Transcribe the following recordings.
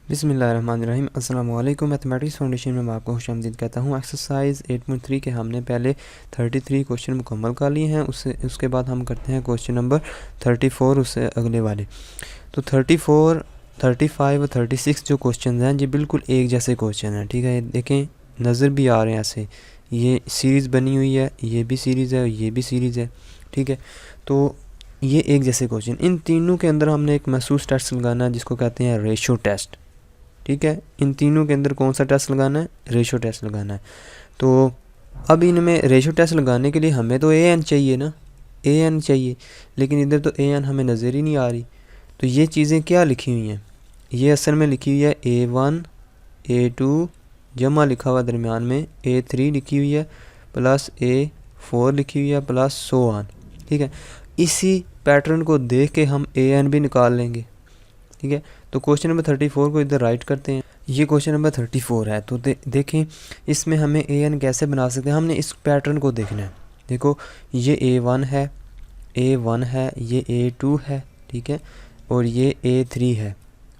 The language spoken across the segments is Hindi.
बिस्मिल्लाहिर्रहमानिर्रहीम। अस्सलाम वालेकुम। मैथमेटिक्स फाउंडेशन में मैं आपको खुशामदीद कहता हूँ। एक्सरसाइज 8.3 के हमने पहले 33 क्वेश्चन मुकम्मल कर लिए हैं। उसके बाद हम करते हैं क्वेश्चन नंबर 34, उससे अगले वाले। तो 34, 35 और 36 जो क्वेश्चन हैं ये बिल्कुल एक जैसे क्वेश्चन हैं, ठीक है। देखें, नज़र भी आ रहे हैं ऐसे, ये सीरीज़ बनी हुई है, ये भी सीरीज़ है और ये भी सीरीज़ है, ठीक है। तो ये एक जैसे क्वेश्चन, इन तीनों के अंदर हमने एक महसूस टेस्ट लगाना है जिसको कहते हैं रेशो टेस्ट, ठीक है। इन तीनों के अंदर कौन सा टेस्ट लगाना है? रेशो टेस्ट लगाना है। तो अब इनमें रेशो टेस्ट लगाने के लिए हमें तो ए एन चाहिए ना, ए एन चाहिए, लेकिन इधर तो ए एन हमें नज़र ही नहीं आ रही। तो ये चीज़ें क्या लिखी हुई हैं? ये असल में लिखी हुई है A1 A2 जमा लिखा हुआ दरमियान में A3 लिखी हुई है प्लस A4 लिखी हुई है प्लस सो ऑन, ठीक है। इसी पैटर्न को देख के हम ए एन भी निकाल लेंगे, ठीक है। तो क्वेश्चन नंबर 34 को इधर राइट करते हैं। ये क्वेश्चन नंबर 34 है। तो देखें इसमें हमें ए एन कैसे बना सकते हैं। हमने इस पैटर्न को देखना है। देखो, ये A1 है, A1 है, ये A2 है, ठीक है, और ये A3 है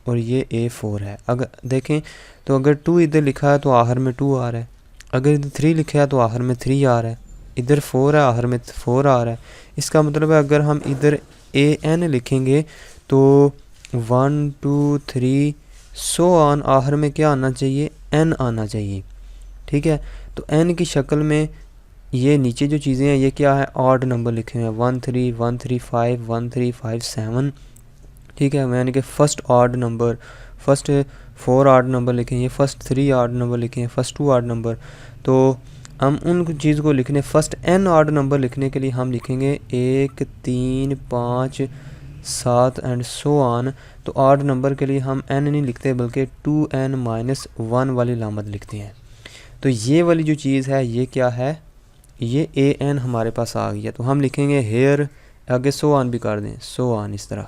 और ये A4 है। अगर देखें तो अगर 2 इधर लिखा है तो आखिर में 2 आ रहा है, अगर इधर 3 लिखा है तो आखिर में 3 आ रहा है, इधर 4 है आखिर में 4 आ रहा है। इसका मतलब है अगर हम इधर AN लिखेंगे तो 1 2 3 सो ऑन आखिर में क्या आना चाहिए? N आना चाहिए, ठीक है। तो N की शक्ल में ये नीचे जो चीज़ें हैं ये क्या है? ऑड नंबर लिखे हुए हैं 1 3 1 3 5 1 3 5 7, ठीक है। यानी कि first odd number, first 4 odd number लिखे हैं, फर्स्ट 3 ऑड नंबर लिखे हैं, फर्स्ट 2 ऑड नंबर। तो हम उन चीज़ को लिखने, फर्स्ट n ऑड नंबर लिखने के लिए हम लिखेंगे 1 3 5 7 एंड सो ऑन। तो ऑड नंबर के लिए हम n नहीं लिखते बल्कि 2n-1 वाली लामत लिखते हैं। तो ये वाली जो चीज़ है ये क्या है? ये an हमारे पास आ गई है। तो हम लिखेंगे हेयर, आगे सो ऑन भी कर दें, सो ऑन इस तरह।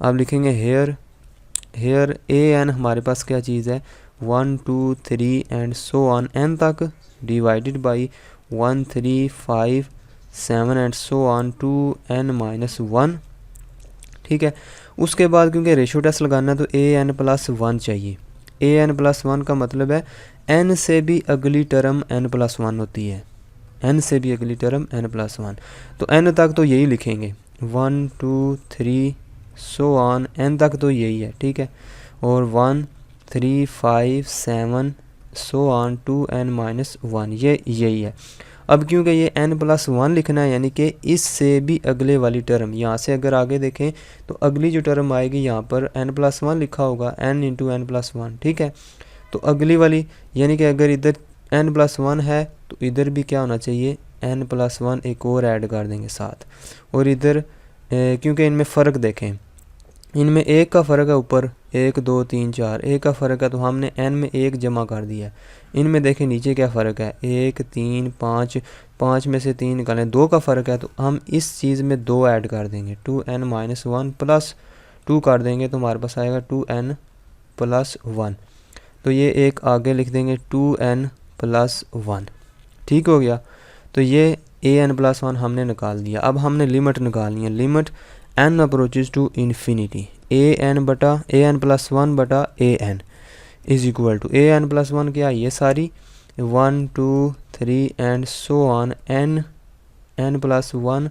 अब लिखेंगे हेयर, हेयर an हमारे पास क्या चीज़ है? 1 2 3 एंड सो ऑन n तक divided by 1 3 5 7 and so on 2n-1, ठीक है। उसके बाद क्योंकि रेशो टेस्ट लगाना है तो an+1 चाहिए। an+1 का मतलब है n से भी अगली टर्म n+1 होती है, n से भी अगली टर्म n+1। तो n तक तो यही लिखेंगे 1 2 3 सो ऑन, n तक तो यही है, ठीक है। और 1 3 5 7 सो ऑन 2n-1 ये यही है। अब क्योंकि ये n+1 लिखना है यानी कि इससे भी अगले वाली टर्म, यहाँ से अगर आगे देखें तो अगली जो टर्म आएगी यहाँ पर n+1 लिखा होगा, n इंटू n+1, ठीक है। तो अगली वाली यानी कि अगर इधर n+1 है तो इधर भी क्या होना चाहिए? n+1 एक और ऐड कर देंगे साथ। और इधर क्योंकि इनमें फ़र्क देखें, इनमें एक का फ़र्क है, ऊपर 1 2 3 4 एक का फ़र्क है तो हमने n में 1 जमा कर दिया। इनमें देखें नीचे क्या फ़र्क है? 1 3 5, 5 में से 3 निकालें, 2 का फ़र्क है तो हम इस चीज़ में 2 ऐड कर देंगे, 2n-1 प्लस 2 कर देंगे तो हमारे पास आएगा 2n+1। तो ये एक आगे लिख देंगे 2n+1, ठीक हो गया। तो ये an+1 हमने निकाल दिया। अब हमने लिमिट निकालनी है, limit n approaches to infinity an+1 बटा an is equal to an+1 क्या है? ये सारी 1 2 3 and so on n+1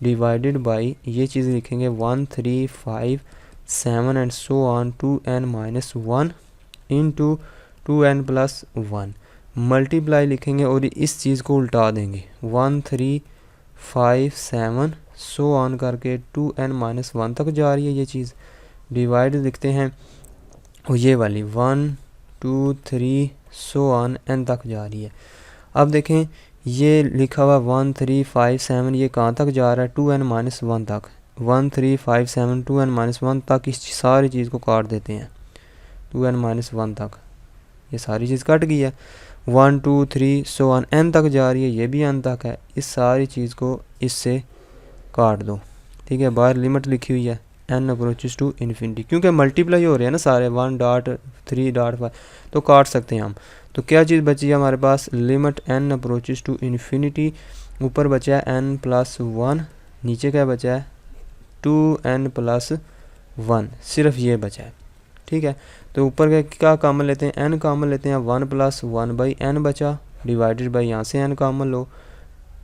divided by ये चीज़ लिखेंगे 1 3 5 7 and so on 2n-1 into 2n+1 multiply लिखेंगे और इस चीज़ को उल्टा देंगे 1 3 5 7 सो ऑन करके 2n-1 तक जा रही है ये चीज़, डिवाइड लिखते हैं और ये वाली 1 2 3 सो ऑन n तक जा रही है। अब देखें ये लिखा हुआ 1 3 5 7 ये कहाँ तक जा रहा है? 2n-1 तक, 1 3 5 7 2n-1 तक इस सारी चीज़ को काट देते हैं 2n-1 तक, ये सारी चीज़ कट गई है। 1 2 3 सो ऑन n तक जा रही है, ये भी n तक है, इस सारी चीज़ को इससे काट दो, ठीक है। बाहर लिमिट लिखी हुई है n अप्रोचेज टू इन्फिनिटी, क्योंकि मल्टीप्लाई हो रहे हैं ना सारे 1.3.5 तो काट सकते हैं हम। तो क्या चीज़ बची है हमारे पास? Limit n approaches to infinity, ऊपर बचा है n+1, नीचे क्या बचा है? 2n+1, सिर्फ ये बचा है, ठीक है। तो ऊपर का क्या कॉमन लेते हैं, n कॉमन लेते हैं, 1 + 1/n बचा, डिवाइडेड बाई यहाँ से n कॉमन लो,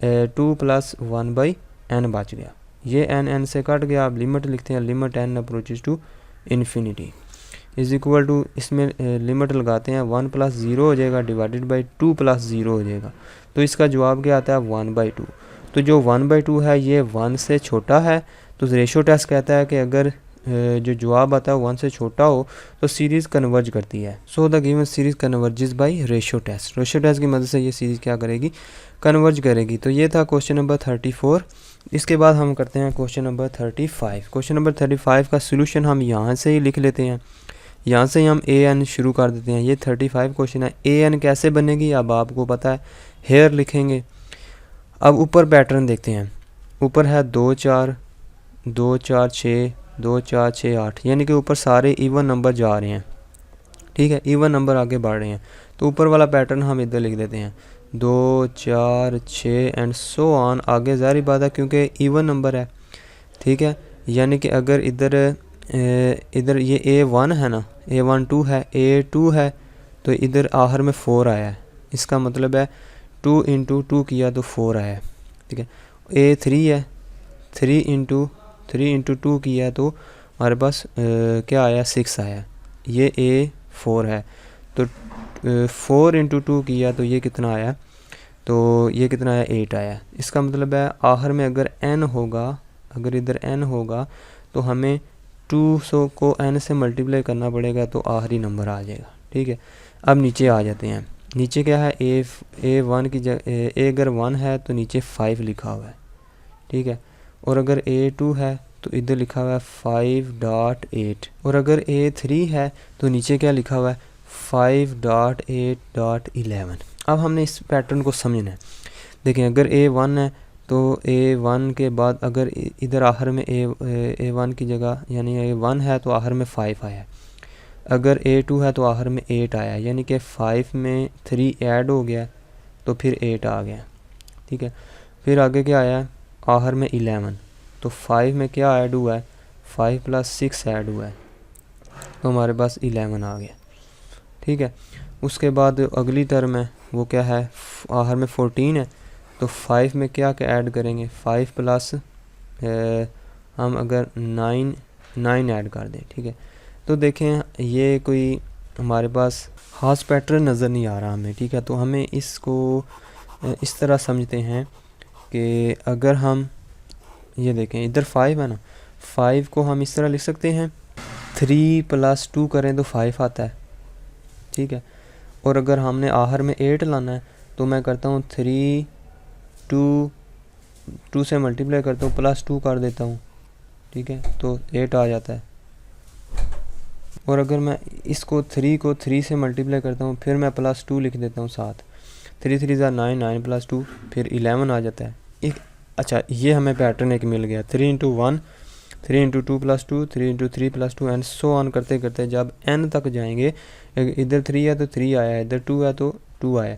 2 + 1/n बच गया। ये n से कट गया। अब लिमिट लिखते हैं, limit n approaches to infinity is equal to, इसमें लिमिट लगाते हैं 1 + 0 हो जाएगा, डिवाइडेड बाई 2 + 0 हो जाएगा। तो इसका जवाब क्या आता है, 1/2। तो जो 1/2 है ये 1 से छोटा है, तो रेशो टेस्ट कहता है कि अगर जो जवाब आता है 1 से छोटा हो तो सीरीज़ कन्वर्ज करती है। So the given series converges by ratio test. Ratio test की मदद से ये सीरीज़ क्या करेगी, कन्वर्ज करेगी। तो ये था क्वेश्चन नंबर 34। इसके बाद हम करते हैं क्वेश्चन नंबर 35। क्वेश्चन नंबर 35 का सोल्यूशन हम यहाँ से ही लिख लेते हैं। यहाँ से हम an शुरू कर देते हैं। ये 35 क्वेश्चन है। an कैसे बनेगी अब आपको पता है, हेयर लिखेंगे। अब ऊपर पैटर्न देखते हैं। ऊपर है 2 4 2 4 6 2 4 6 8, यानी कि ऊपर सारे इवन नंबर जा रहे हैं, ठीक है, इवन नंबर आगे बढ़ रहे हैं। तो ऊपर वाला पैटर्न हम इधर लिख देते हैं, 2 4 6 एंड सो ऑन। आगे ज़ाहिर बात है क्योंकि इवन नंबर है, ठीक है। यानी कि अगर इधर ये A1 है ना, A1 2 है, A2 है, तो इधर आखिर में 4 आया है। इसका मतलब है 2 × 2 किया तो 4 आया है, ठीक है। A3 है, 3 × 2 किया तो हमारे पास क्या आया, 6 आया। ये A4 है, तो 4 × 2 किया तो ये कितना आया, तो ये कितना आया, 8 आया। इसका मतलब है आखिर में अगर n होगा, अगर इधर n होगा तो हमें 200 को n से मल्टीप्लाई करना पड़ेगा, तो आखिरी नंबर आ जाएगा, ठीक है। अब नीचे आ जाते हैं। नीचे क्या है, A1 की जगह A अगर 1 है तो नीचे 5 लिखा हुआ है, ठीक है। और अगर A2 है तो इधर लिखा हुआ है 5.8, और अगर A3 है तो नीचे क्या लिखा हुआ है, 5.8.11। अब हमने इस पैटर्न को समझना है। देखें, अगर A1 है तो A1 के बाद अगर इधर आखिर में A1 की जगह यानी A1 है तो आखिर में 5 आया है। अगर A2 है तो आखिर में 8 आया है, यानी कि 5 में 3 ऐड हो गया तो फिर 8 आ गया, ठीक है। फिर आगे क्या आया है, आखिर में 11, तो 5 में क्या ऐड हुआ है, 5 + 6 ऐड हुआ है, तो हमारे पास 11 आ गया, ठीक है। उसके बाद अगली टर्म है वो क्या है, आखिर में 14 है, तो 5 में क्या ऐड करेंगे, 5 प्लस हम अगर 9 ऐड कर दें, ठीक है। तो देखें ये कोई हमारे पास खास पैटर्न नज़र नहीं आ रहा हमें, ठीक है। तो हमें इसको इस तरह समझते हैं कि अगर हम ये देखें इधर 5 है ना, 5 को हम इस तरह लिख सकते हैं, 3 + 2 करें तो 5 आता है, ठीक है। और अगर हमने आखिर में 8 लाना है तो मैं करता हूँ 3 2 से मल्टीप्लाई करता हूँ, +2 कर देता हूँ, ठीक है, तो 8 आ जाता है। और अगर मैं इसको 3 को 3 से मल्टीप्लाई करता हूँ, फिर मैं +2 लिख देता हूँ साथ, 3 3 = 9, 9 + 2 फिर 11 आ जाता है। एक अच्छा ये हमें पैटर्न एक मिल गया, 3 × 1 3 × 2 + 2 3 × 3 + 2 एंड सो ऑन करते करते जब n तक जाएंगे, इधर 3 है तो 3 आया, इधर 2 है तो 2 आया।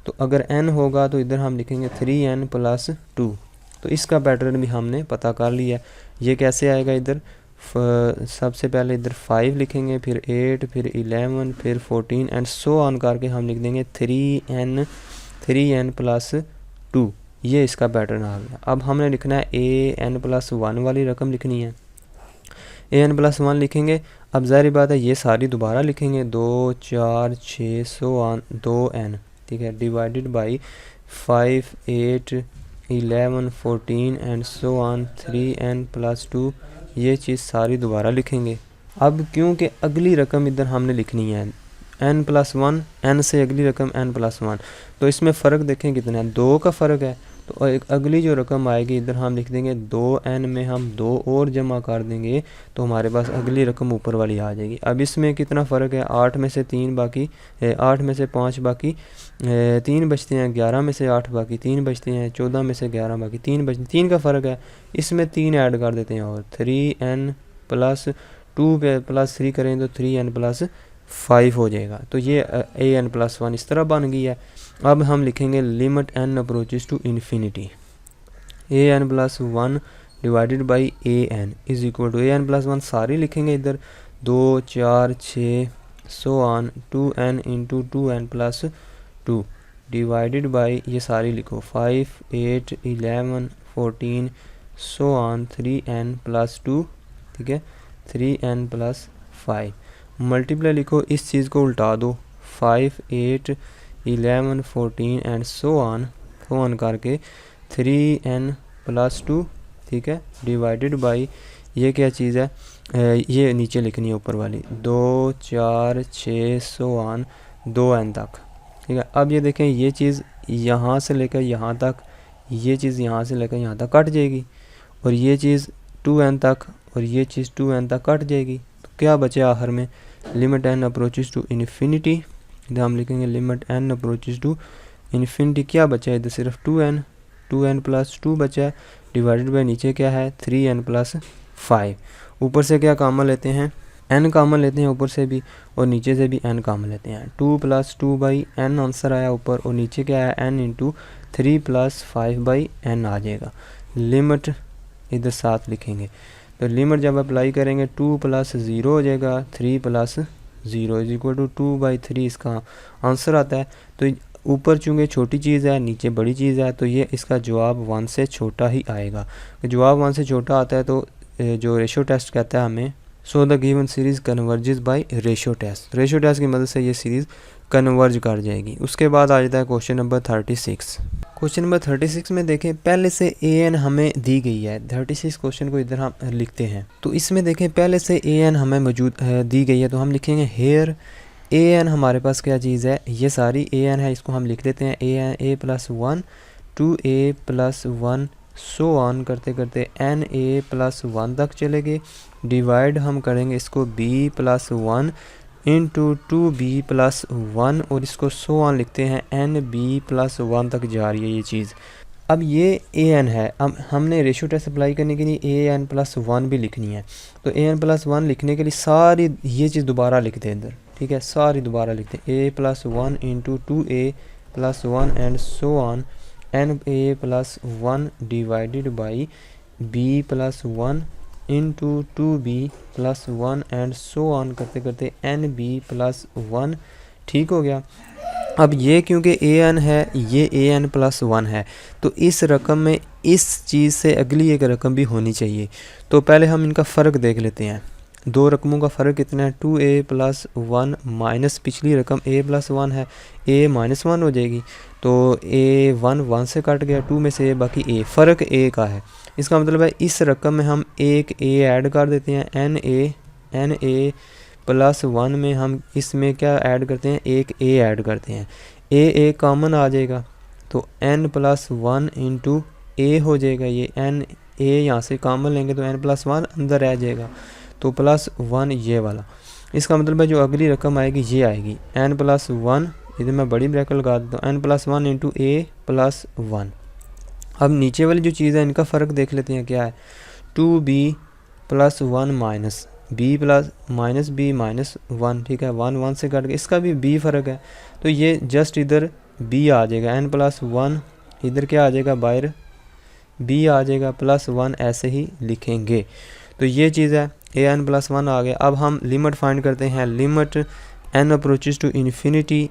तो अगर n होगा तो इधर हम लिखेंगे 3n + 2। तो इसका पैटर्न भी हमने पता कर लिया। ये कैसे आएगा, इधर सबसे पहले इधर 5 लिखेंगे, फिर 8, फिर 11, फिर 14 एंड सो ऑन करके हम लिख देंगे 3n + 2। ये इसका पैटर्न आ गया। अब हमने लिखना है an + 1 वाली रकम लिखनी है। an + 1 लिखेंगे। अब ज़ाहिर बात है ये सारी दोबारा लिखेंगे, 2 4 6 सो ऑन 2n, ठीक है, divided by 5 8 11 14 and so on 3n + 2। ये चीज़ सारी दोबारा लिखेंगे। अब क्योंकि अगली रकम इधर हमने लिखनी है n + 1, n से अगली रकम n + 1, तो इसमें फ़र्क देखें कितना है, 2 का फ़र्क है। तो एक अगली जो रकम आएगी इधर हम लिख देंगे 2n में हम 2 और जमा कर देंगे, तो हमारे पास अगली रकम ऊपर वाली आ जाएगी। अब इसमें कितना फ़र्क है, 8 में से 3 बाकी 8 में से 5 बाकी 3 बचते हैं, 11 में से 8 बाकी 3 बचते हैं, 14 में से 11 बाकी 3 बचते, 3 का फ़र्क है। इसमें 3 ऐड कर देते हैं और 3n + 2 पे +3 करें तो 3n + 5 हो जाएगा। तो ये an + 1 इस तरह बन गई है। अब हम लिखेंगे limit n approaches to infinity, an + 1 divided by an is equal to an + 1 सारी लिखेंगे इधर, 2 4 6 so on 2n into 2n plus 2 divided by ये सारी लिखो 5 8 11 14 सो ऑन 3n प्लस 2, ठीक है, 3n प्लस 5 मल्टीप्लाई लिखो, इस चीज़ को उल्टा दो 5 8 11 14 एंड सो ऑन करके 3n प्लस 2, ठीक है, डिवाइडेड बाई ये क्या चीज़ है, ये नीचे लिखनी है ऊपर वाली 2 4 6 सो ऑन 2n तक, ठीक है। अब ये देखें ये चीज़ यहाँ से लेकर यहाँ तक, ये चीज़ यहाँ से लेकर यहाँ तक कट जाएगी और ये चीज़ 2n तक और ये चीज़ 2n तक कट जाएगी। तो क्या बचे आखिर में, limit n approaches to infinity, इधर हम लिखेंगे limit n approaches to infinity, क्या बचा है इधर सिर्फ 2n प्लस 2 बचा है, डिवाइडेड बाई नीचे क्या है 3n प्लस 5। ऊपर से क्या कामन लेते हैं, n कामन लेते हैं ऊपर से भी और नीचे से भी n कामन लेते हैं। 2 प्लस 2 बाई n आंसर आया ऊपर और नीचे क्या है n into 3 plus 5 by n आ जाएगा। लिमिट इधर साथ लिखेंगे, तो लिमिट जब अप्लाई करेंगे 2 प्लस 0 हो जाएगा, 3 plus 0 is equal to 2 by 3 इसका आंसर आता है। तो ऊपर चूँकि छोटी चीज़ है नीचे बड़ी चीज़ है तो ये इसका जवाब 1 से छोटा ही आएगा। जवाब 1 से छोटा आता है तो जो रेशो टेस्ट कहता है हमें, so the given series converges by ratio test, ratio test की मदद से ये सीरीज़ कन्वर्ज कर जाएगी। उसके बाद आ जाता है क्वेश्चन नंबर 36। क्वेश्चन नंबर 36 में देखें पहले से an हमें दी गई है, 36 क्वेश्चन को इधर हम लिखते हैं। तो इसमें देखें पहले से an हमें मौजूद दी गई है, तो हम लिखेंगे हेयर an हमारे पास क्या चीज़ है, ये सारी an है, इसको हम लिख देते हैं a plus 1 2a plus 1 so on करते करते na प्लस 1 तक चले गए। डिवाइड हम करेंगे इसको b plus 1 into 2b plus 1 और इसको सो ऑन लिखते हैं nb प्लस 1 तक जा रही है ये चीज़। अब ये an है, अब हमने रेशो टेस्ट अप्लाई करने के लिए an प्लस 1 भी लिखनी है। तो an प्लस 1 लिखने के लिए सारी ये चीज़ दोबारा लिखते हैं इधर, ठीक है, सारी दोबारा लिखते हैं a plus 1 into 2a plus 1 and so on na plus 1 divided by b plus 1 into 2b plus 1 and so on करते करते nb प्लस 1, ठीक हो गया। अब ये क्योंकि an है ये an प्लस 1 है तो इस रकम में इस चीज़ से अगली एक रकम भी होनी चाहिए। तो पहले हम इनका फ़र्क देख लेते हैं, दो रकमों का फ़र्क कितना है, 2a प्लस 1 माइनस पिछली रकम a प्लस 1 है, a माइनस 1 हो जाएगी। तो a 1 से कट गया, 2 में से बाकी a, फ़र्क a का है। इसका मतलब है इस रकम में हम एक a ऐड कर देते हैं, na प्लस 1 में हम इसमें क्या ऐड करते हैं, एक a ऐड करते हैं, a कॉमन आ जाएगा तो n प्लस 1 इंटू a हो जाएगा, ये n a यहाँ से कॉमन लेंगे तो n प्लस 1 अंदर रह जाएगा तो प्लस 1 ये वाला। इसका मतलब है जो अगली रकम आएगी ये आएगी n प्लस 1, इधर मैं बड़ी ब्रैकेट लगा देता हूँ, n plus 1 into a plus 1। अब नीचे वाली जो चीज़ है इनका फ़र्क देख लेते हैं क्या है, 2b plus 1 minus b plus minus b minus 1, ठीक है, 1 से कट गया, इसका भी b फ़र्क है तो ये जस्ट इधर b आ जाएगा, n प्लस 1 इधर क्या आ जाएगा बाहर b आ जाएगा प्लस 1 ऐसे ही लिखेंगे। तो ये चीज़ है an प्लस 1 आ गया। अब हम लिमिट फाइंड करते हैं, limit n approaches to infinity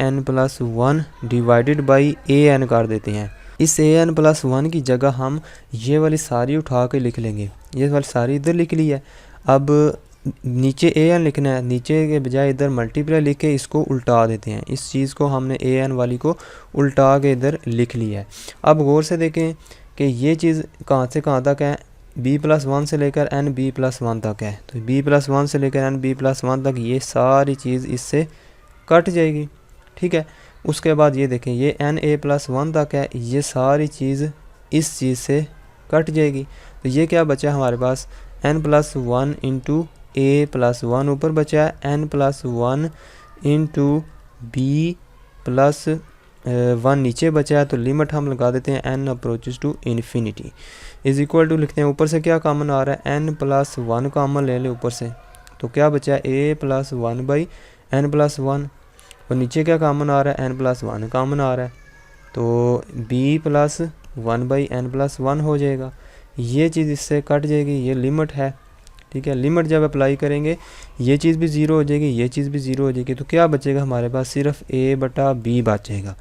an plus 1 divided by an कर देते हैं। इस an प्लस 1 की जगह हम ये वाली सारी उठा के लिख लेंगे, ये वाली सारी इधर लिख ली है। अब नीचे an लिखना है, नीचे के बजाय इधर मल्टीप्लाई लिख के इसको उल्टा देते हैं, इस चीज़ को हमने an वाली को उल्टा के इधर लिख लिया है। अब गौर से देखें कि ये चीज़ कहाँ से कहाँ तक है, b प्लस 1 से लेकर n b प्लस 1 तक है, तो b प्लस 1 से लेकर n b प्लस 1 तक ये सारी चीज़ इससे कट जाएगी, ठीक है। उसके बाद ये देखें ये n a प्लस 1 तक है, ये सारी चीज़ इस चीज़ से कट जाएगी। तो ये क्या बचा हमारे पास, n plus 1 into a plus 1 ऊपर बचा है, n plus 1 into b plus 1 नीचे बचा है। तो लिमिट हम लगा देते हैं n approaches to infinity is equal to लिखते हैं, ऊपर से क्या कॉमन आ रहा है, n प्लस 1 कॉमन ले लें ऊपर से, तो क्या बचा है a plus 1 by n plus 1 और नीचे क्या कॉमन आ रहा है, n प्लस 1 कॉमन आ रहा है तो b plus 1 by n plus 1 हो जाएगा। ये चीज़ इससे कट जाएगी, ये लिमिट है ठीक है। लिमिट जब अप्लाई करेंगे ये चीज़ भी ज़ीरो हो जाएगी, ये चीज़ भी ज़ीरो हो जाएगी, तो क्या बचेगा हमारे पास, सिर्फ a बटा b बचेगा।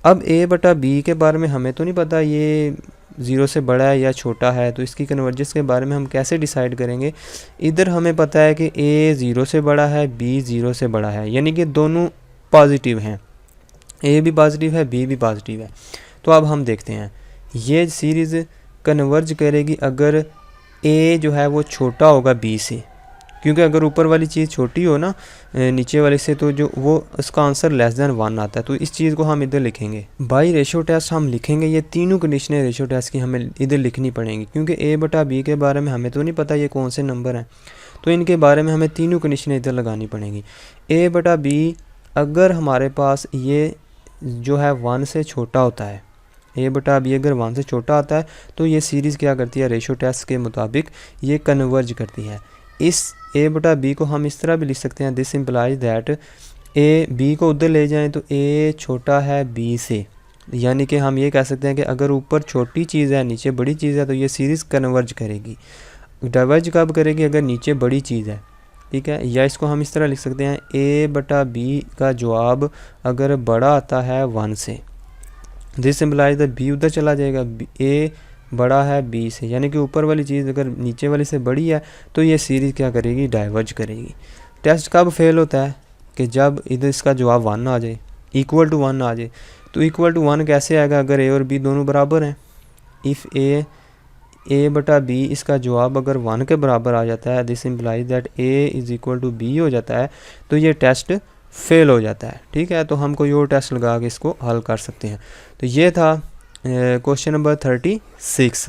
अब a बटा b के बारे में हमें तो नहीं पता ये 0 से बड़ा है या छोटा है, तो इसकी कन्वर्जेंस के बारे में हम कैसे डिसाइड करेंगे। इधर हमें पता है कि a 0 से बड़ा है, b 0 से बड़ा है, यानी कि दोनों पॉजिटिव हैं, a भी पॉजिटिव है, b भी पॉजिटिव है। तो अब हम देखते हैं ये सीरीज़ कन्वर्ज करेगी अगर a जो है वो छोटा होगा b से, क्योंकि अगर ऊपर वाली चीज़ छोटी हो ना नीचे वाले से, तो जो वो उसका आंसर लेस दैन 1 आता है। तो इस चीज़ को हम इधर लिखेंगे बाई रेशो टेस्ट हम लिखेंगे। ये तीनों कंडीशनें रेशो टेस्ट की हमें इधर लिखनी पड़ेंगी, क्योंकि a बटा b के बारे में हमें तो नहीं पता ये कौन से नंबर हैं, तो इनके बारे में हमें तीनों कंडीशनें इधर लगानी पड़ेंगी। a बटा b अगर हमारे पास ये जो है 1 से छोटा होता है, a बटा b अगर 1 से छोटा आता है, तो ये सीरीज़ क्या करती है, रेशो टेस्ट के मुताबिक ये कन्वर्ज करती है। इस a बटा b को हम इस तरह भी लिख सकते हैं, this implies that a b को उधर ले जाएं तो a छोटा है b से, यानी कि हम ये कह सकते हैं कि अगर ऊपर छोटी चीज़ है नीचे बड़ी चीज़ है तो ये सीरीज़ कन्वर्ज करेगी। डाइवर्ज कब करेगी, अगर नीचे बड़ी चीज़ है, ठीक है। या इसको हम इस तरह लिख सकते हैं, a बटा b का जवाब अगर बड़ा आता है 1 से, दिस इम्प्लाइज दैट b उधर चला जाएगा, a बड़ा है b से, यानी कि ऊपर वाली चीज़ अगर नीचे वाली से बड़ी है तो ये सीरीज़ क्या करेगी, डाइवर्ज करेगी। टेस्ट कब फेल होता है, कि जब इधर इसका जवाब 1 आ जाए, इक्वल टू 1 आ जाए। तो इक्वल टू 1 कैसे आएगा, अगर a और b दोनों बराबर हैं। इफ़ a बटा b इसका जवाब अगर 1 के बराबर आ जाता है, this implies that a is equal to b हो जाता है, तो ये टेस्ट फेल हो जाता है, ठीक है। तो हम कोई और टेस्ट लगा के इसको हल कर सकते हैं। तो ये था क्वेश्चन नंबर 36।